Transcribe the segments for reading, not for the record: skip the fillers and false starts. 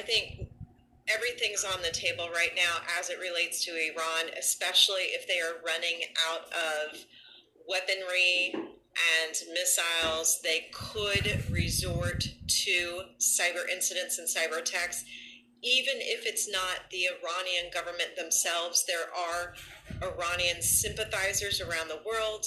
I think everything's on the table right now as it relates to Iran, especially if they are running out of weaponry and missiles. They could resort to cyber incidents and cyber attacks. Even if it's not the Iranian government themselves, there are Iranian sympathizers around the world,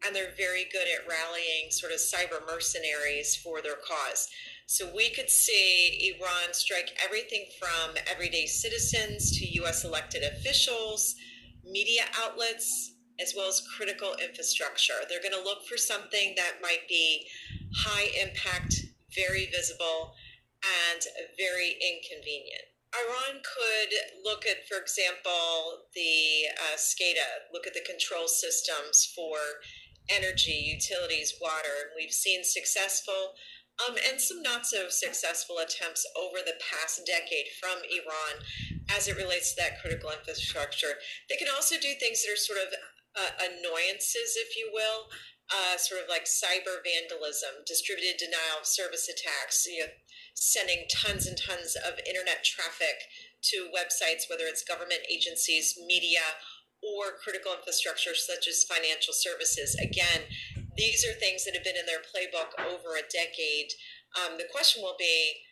and they're very good at rallying sort of cyber mercenaries for their cause. So we could see Iran strike everything from everyday citizens to US elected officials, media outlets, as well as critical infrastructure. They're going to look for something that might be high impact, very visible, and very inconvenient. Iran could look at, for example, the SCADA, look at the control systems for energy, utilities, water. And we've seen successful and some not so successful attempts over the past decade from Iran as it relates to that critical infrastructure. They can also do things that are sort of annoyances, if you will, sort of like cyber vandalism, distributed denial of service attacks, sending tons and tons of internet traffic to websites, whether it's government agencies, media, or critical infrastructure such as financial services. Again, these are things that have been in their playbook over a decade. The question will be,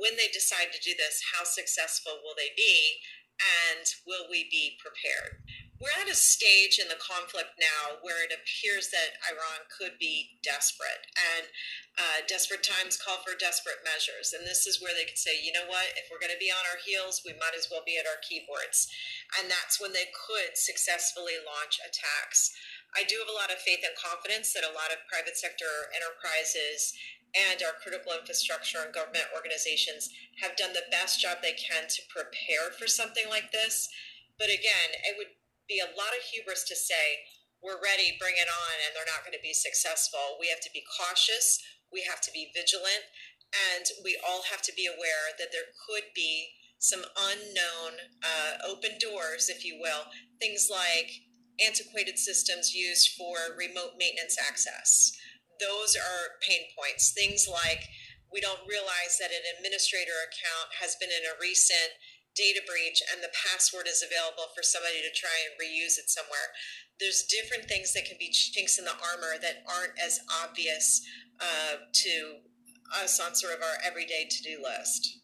when they decide to do this, how successful will they be, and will we be prepared? We're at a stage in the conflict now where it appears that Iran could be desperate, and desperate times call for desperate measures. And this is where they could say, you know what, if we're going to be on our heels, we might as well be at our keyboards. And that's when they could successfully launch attacks. I do have a lot of faith and confidence that a lot of private sector enterprises and our critical infrastructure and government organizations have done the best job they can to prepare for something like this. But again, it would be a lot of hubris to say, we're ready, bring it on, and they're not going to be successful. We have to be cautious, we have to be vigilant, and we all have to be aware that there could be some unknown open doors, if you will, things like antiquated systems used for remote maintenance access. Those are pain points. Things like we don't realize that an administrator account has been in a recent data breach and the password is available for somebody to try and reuse it somewhere. There's different things that can be chinks in the armor that aren't as obvious to us on sort of our everyday to-do list.